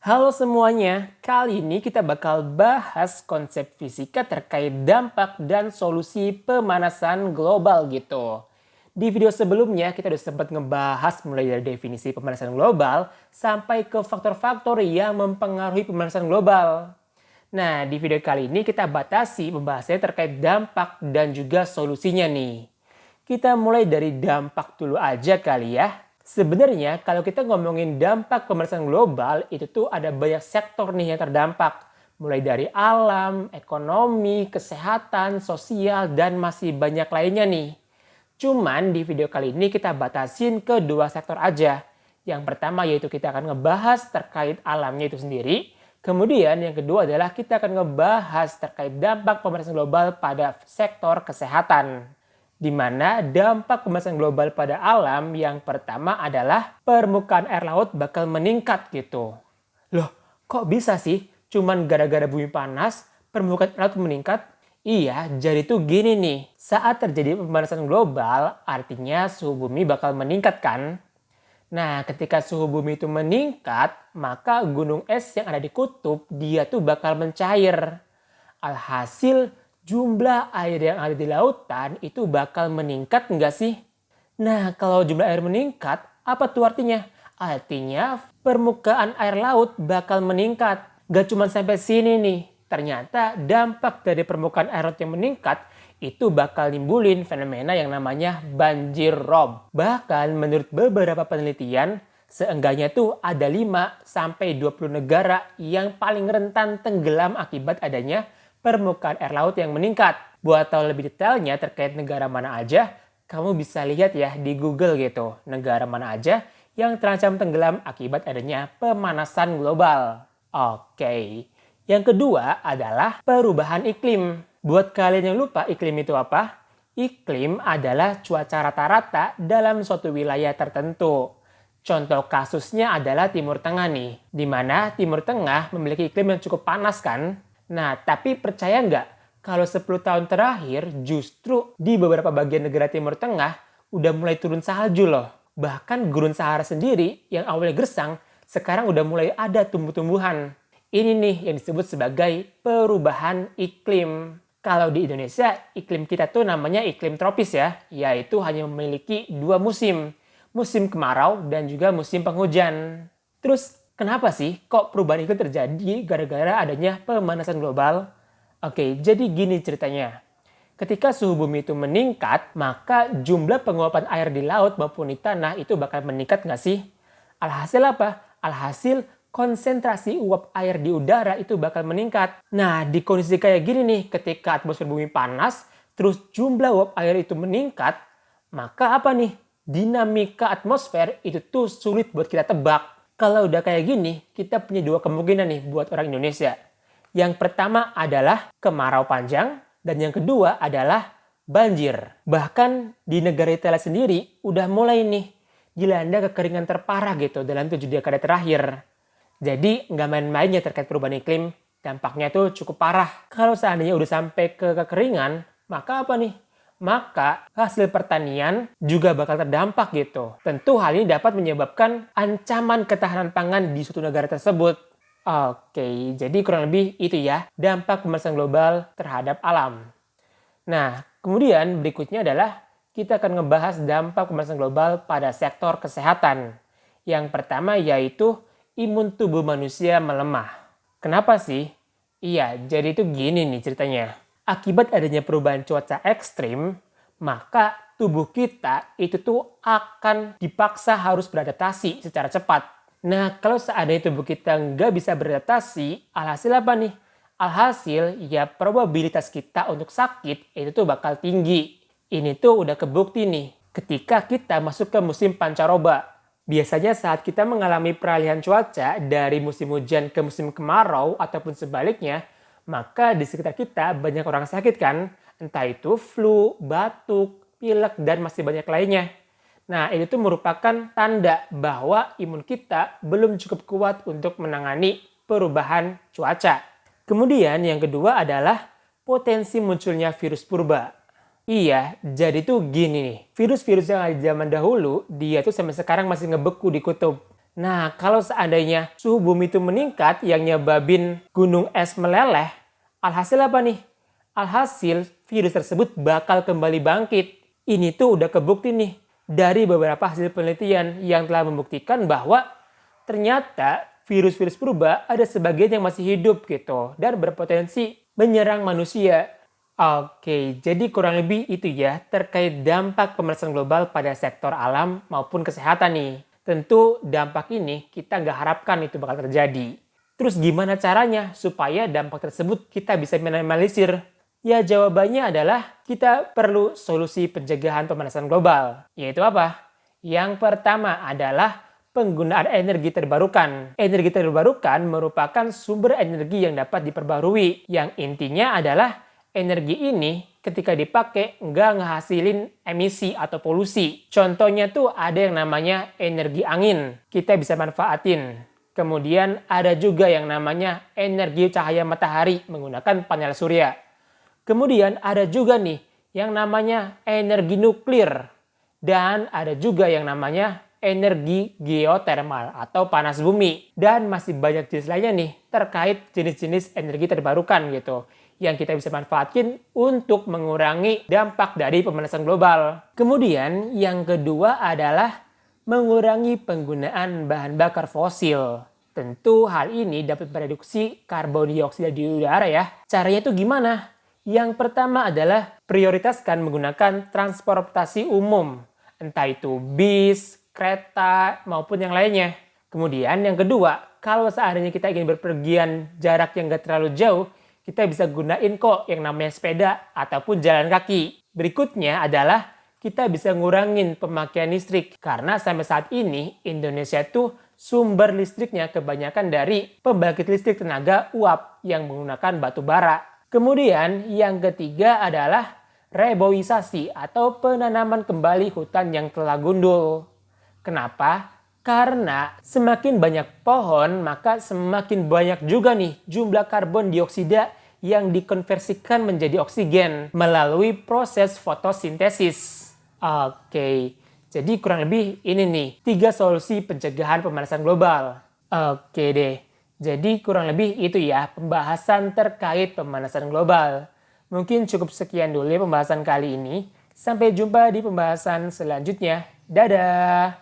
Halo semuanya, kali ini kita bakal bahas konsep fisika terkait dampak dan solusi pemanasan global gitu. Di video sebelumnya kita udah sempat ngebahas mulai dari definisi pemanasan global sampai ke faktor-faktor yang mempengaruhi pemanasan global. Nah, di video kali ini kita batasi pembahasannya terkait dampak dan juga solusinya nih. Kita mulai dari dampak dulu aja kali ya. Sebenarnya kalau kita ngomongin dampak pemanasan global, itu tuh ada banyak sektor nih yang terdampak. Mulai dari alam, ekonomi, kesehatan, sosial, dan masih banyak lainnya nih. Cuman di video kali ini kita batasin ke dua sektor aja. Yang pertama yaitu kita akan ngebahas terkait alamnya itu sendiri. Kemudian yang kedua adalah kita akan ngebahas terkait dampak pemanasan global pada sektor kesehatan. Di mana dampak pemanasan global pada alam yang pertama adalah permukaan air laut bakal meningkat gitu. Loh, kok bisa sih? Cuman gara-gara bumi panas, permukaan air laut meningkat? Iya, jadi tuh gini nih. Saat terjadi pemanasan global, artinya suhu bumi bakal meningkat kan? Nah, ketika suhu bumi itu meningkat, maka gunung es yang ada di kutub, dia tuh bakal mencair. Alhasil, jumlah air yang ada di lautan itu bakal meningkat nggak sih? Nah, kalau jumlah air meningkat, apa tuh artinya? Artinya permukaan air laut bakal meningkat. Gak cuma sampai sini nih. Ternyata dampak dari permukaan air laut yang meningkat itu bakal nimbulin fenomena yang namanya banjir rob. Bahkan menurut beberapa penelitian, seenggaknya tuh ada 5 sampai 20 negara yang paling rentan tenggelam akibat adanya permukaan air laut yang meningkat. Buat tahu lebih detailnya terkait negara mana aja, kamu bisa lihat ya di Google gitu, negara mana aja yang terancam tenggelam akibat adanya pemanasan global. Oke, yang kedua adalah perubahan iklim. Buat kalian yang lupa iklim itu apa? Iklim adalah cuaca rata-rata dalam suatu wilayah tertentu. Contoh kasusnya adalah Timur Tengah nih, di mana Timur Tengah memiliki iklim yang cukup panas kan? Nah, tapi percaya nggak kalau 10 tahun terakhir justru di beberapa bagian negara Timur Tengah udah mulai turun salju loh. Bahkan gurun Sahara sendiri yang awalnya gersang, sekarang udah mulai ada tumbuh-tumbuhan. Ini nih yang disebut sebagai perubahan iklim. Kalau di Indonesia, iklim kita tuh namanya iklim tropis ya, yaitu hanya memiliki 2 musim. Musim kemarau dan juga musim penghujan. Terus kenapa sih kok perubahan iklim terjadi gara-gara adanya pemanasan global? Oke, jadi gini ceritanya. Ketika suhu bumi itu meningkat, maka jumlah penguapan air di laut maupun di tanah itu bakal meningkat nggak sih? Alhasil apa? Alhasil konsentrasi uap air di udara itu bakal meningkat. Nah, di kondisi kayak gini nih, ketika atmosfer bumi panas, terus jumlah uap air itu meningkat, maka apa nih? Dinamika atmosfer itu tuh sulit buat kita tebak. Kalau udah kayak gini, kita punya 2 kemungkinan nih buat orang Indonesia. Yang pertama adalah kemarau panjang, dan yang kedua adalah banjir. Bahkan di negara Italia sendiri udah mulai nih dilanda kekeringan terparah gitu dalam 7 dekade terakhir. Jadi nggak main-mainnya terkait perubahan iklim, dampaknya tuh cukup parah. Kalau seandainya udah sampai ke kekeringan, maka apa nih? Maka hasil pertanian juga bakal terdampak gitu. Tentu hal ini dapat menyebabkan ancaman ketahanan pangan di suatu negara tersebut. Oke, jadi kurang lebih itu ya dampak pemanasan global terhadap alam. Nah, kemudian berikutnya adalah kita akan ngebahas dampak pemanasan global pada sektor kesehatan. Yang pertama yaitu imun tubuh manusia melemah. Kenapa sih? Iya, jadi itu gini nih ceritanya. Akibat adanya perubahan cuaca ekstrim, maka tubuh kita itu tuh akan dipaksa harus beradaptasi secara cepat. Nah, kalau seandainya tubuh kita nggak bisa beradaptasi, alhasil apa nih? Alhasil, ya probabilitas kita untuk sakit itu tuh bakal tinggi. Ini tuh udah kebukti nih, ketika kita masuk ke musim pancaroba. Biasanya saat kita mengalami peralihan cuaca dari musim hujan ke musim kemarau ataupun sebaliknya, maka di sekitar kita banyak orang sakit kan? Entah itu flu, batuk, pilek, dan masih banyak lainnya. Nah, itu tuh merupakan tanda bahwa imun kita belum cukup kuat untuk menangani perubahan cuaca. Kemudian yang kedua adalah potensi munculnya virus purba. Iya, jadi tuh gini nih. Virus-virus yang ada di zaman dahulu, dia tuh sampai sekarang masih ngebeku di kutub. Nah, kalau seandainya suhu bumi itu meningkat yang nyebabin gunung es meleleh, alhasil apa nih? Alhasil virus tersebut bakal kembali bangkit. Ini tuh udah kebukti nih dari beberapa hasil penelitian yang telah membuktikan bahwa ternyata virus-virus purba ada sebagian yang masih hidup gitu dan berpotensi menyerang manusia. Oke, jadi kurang lebih itu ya terkait dampak pemanasan global pada sektor alam maupun kesehatan nih. Tentu dampak ini kita nggak harapkan itu bakal terjadi. Terus gimana caranya supaya dampak tersebut kita bisa minimalisir? Ya jawabannya adalah kita perlu solusi pencegahan pemanasan global. Yaitu apa? Yang pertama adalah penggunaan energi terbarukan. Energi terbarukan merupakan sumber energi yang dapat diperbarui. Yang intinya adalah energi ini ketika dipakai nggak ngehasilin emisi atau polusi. Contohnya tuh ada yang namanya energi angin. Kita bisa manfaatin. Kemudian ada juga yang namanya energi cahaya matahari menggunakan panel surya. Kemudian ada juga nih yang namanya energi nuklir. Dan ada juga yang namanya energi geotermal atau panas bumi. Dan masih banyak jenis lainnya nih terkait jenis-jenis energi terbarukan gitu. Yang kita bisa manfaatkan untuk mengurangi dampak dari pemanasan global. Kemudian yang kedua adalah mengurangi penggunaan bahan bakar fosil. Tentu hal ini dapat mereduksi karbon dioksida di udara ya. Caranya itu gimana? Yang pertama adalah prioritaskan menggunakan transportasi umum. Entah itu bis, kereta, maupun yang lainnya. Kemudian yang kedua, kalau seandainya kita ingin berpergian jarak yang gak terlalu jauh, kita bisa gunain kok yang namanya sepeda ataupun jalan kaki. Berikutnya adalah kita bisa ngurangin pemakaian listrik. Karena sampai saat ini Indonesia tuh sumber listriknya kebanyakan dari pembangkit listrik tenaga uap yang menggunakan batu bara. Kemudian yang ketiga adalah reboisasi atau penanaman kembali hutan yang telah gundul. Kenapa? Karena semakin banyak pohon, maka semakin banyak juga nih jumlah karbon dioksida yang dikonversikan menjadi oksigen melalui proses fotosintesis. Oke, jadi kurang lebih ini nih 3 solusi pencegahan pemanasan global. Oke deh. Jadi kurang lebih itu ya pembahasan terkait pemanasan global. Mungkin cukup sekian dulu ya pembahasan kali ini. Sampai jumpa di pembahasan selanjutnya. Dadah!